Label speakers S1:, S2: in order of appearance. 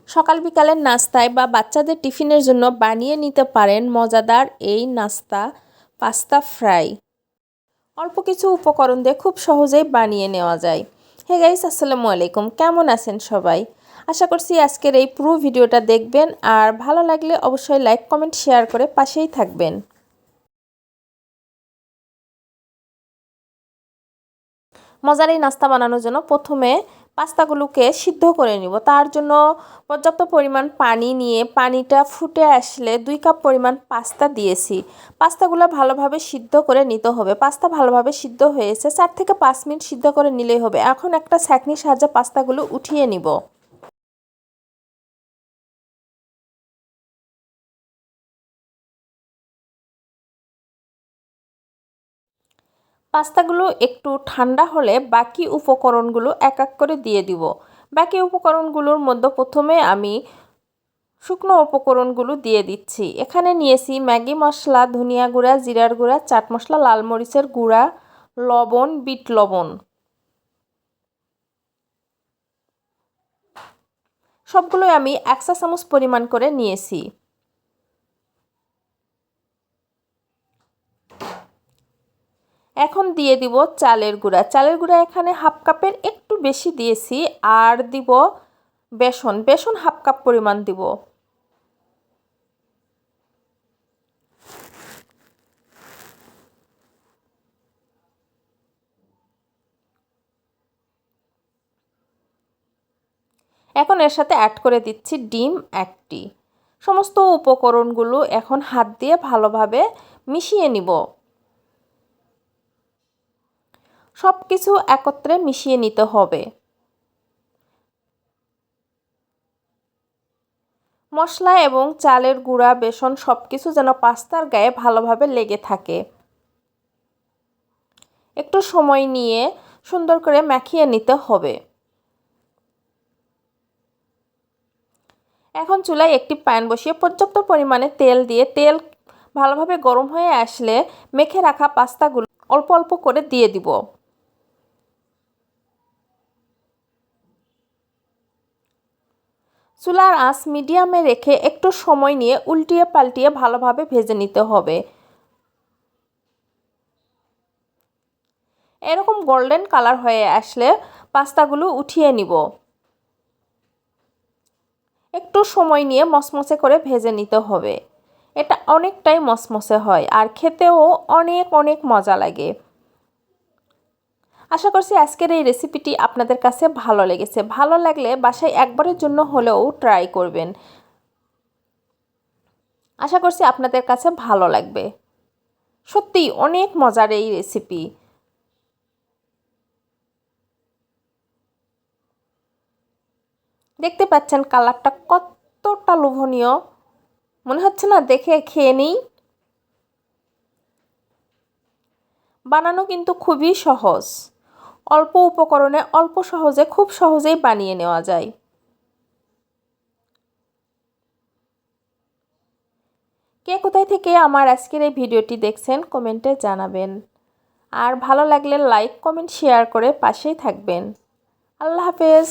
S1: সকাল বিকালের নাস্তায় বা বাচ্চাদের টিফিনের জন্য বানিয়ে নিতে পারেন মজাদার এই নাস্তা পাস্তা ফ্রাই। অল্প কিছু উপকরণ দিয়ে খুব সহজেই বানিয়ে নেওয়া যায়। হে গাইস, আসসালামু আলাইকুম, কেমন আছেন সবাই? আশা করছি আজকের এই পুরো ভিডিওটা দেখবেন আর ভালো লাগলে অবশ্যই লাইক কমেন্ট শেয়ার করে পাশেই থাকবেন। মজার এই নাস্তা বানানোর জন্য প্রথমে পাস্তাগুলোকে সিদ্ধ করে নিব। তার জন্য পর্যাপ্ত পরিমাণ পানি নিয়ে পানিটা ফুটে আসলে 2 কাপ পরিমাণ পাস্তা দিয়েছি। পাস্তাগুলো ভালোভাবে সিদ্ধ করে নিতে হবে। পাস্তা ভালোভাবে সিদ্ধ হয়েছে, 4 থেকে 5 মিনিট সিদ্ধ করে নিলেই হবে। এখন একটা ছাঁকনির সাহায্যে পাস্তাগুলো উঠিয়ে নিব। পাস্তাগুলো একটু ঠান্ডা হলে বাকি উপকরণগুলো এক এক করে দিয়ে দিব। বাকি উপকরণগুলোর মধ্যে প্রথমে আমি শুকনো উপকরণগুলো দিয়ে দিচ্ছি। এখানে নিয়েছি ম্যাগি মশলা, ধনিয়া গুঁড়া, জিরার গুঁড়া, চাট মশলা, লাল মরিচের গুঁড়া, লবণ, বিট লবণ। সবগুলোই আমি 1 চা চামচ পরিমাণ করে নিয়েছি। এখন দিয়ে দিব চালের গুঁড়া। চালের গুঁড়া এখানে হাফ কাপের একটু বেশি দিয়েছি। আর দিব বেসন। বেসন হাফ কাপ পরিমাণ দিব। এখন এর সাথে অ্যাড করে দিচ্ছি ডিম 1টি। সমস্ত উপকরণগুলো এখন হাত দিয়ে ভালোভাবে মিশিয়ে নিব। সব কিছু একত্রে মিশিয়ে নিতে হবে। মশলা এবং চালের গুঁড়া, বেসন সব কিছু যেন পাস্তার গায়ে ভালোভাবে লেগে থাকে। একটু সময় নিয়ে সুন্দর করে মাখিয়ে নিতে হবে। এখন চুলায় একটি প্যান বসিয়ে পর্যাপ্ত পরিমাণে তেল দিয়ে তেল ভালোভাবে গরম হয়ে আসলে মেখে রাখা পাস্তাগুলো অল্প অল্প করে দিয়ে দিব। চুলার আঁচ মিডিয়ামে রেখে একটু সময় নিয়ে উল্টিয়ে পাল্টিয়ে ভালোভাবে ভেজে নিতে হবে। এরকম গোল্ডেন কালার হয়ে আসলে পাস্তাগুলো উঠিয়ে নিব। একটু সময় নিয়ে মচমচে করে ভেজে নিতে হবে। এটা অনেকটাই মচমচে হয় আর খেতেও অনেক অনেক মজা লাগে। আশা করছি আজকের এই রেসিপিটি আপনাদের কাছে ভালো লেগেছে। ভালো লাগলে বাসায় একবারের জন্য হলেও ট্রাই করবেন। আশা করছি আপনাদের কাছে ভালো লাগবে। সত্যিই অনেক মজার এই রেসিপি। দেখতে পাচ্ছেন কালারটা কতটা লোভনীয়, মনে হচ্ছে না দেখে খেয়ে নিই। বানানো কিন্তু খুবই সহজ। অল্প উপকরণে অল্প সহজে খুব সহজেই বানিয়ে নেওয়া যায়। কে কোথায় থেকে আমার আজকের এই ভিডিওটি দেখছেন কমেন্টে জানাবেন। আর ভালো লাগলে লাইক কমেন্ট শেয়ার করে পাশেই থাকবেন। আল্লাহ হাফেজ।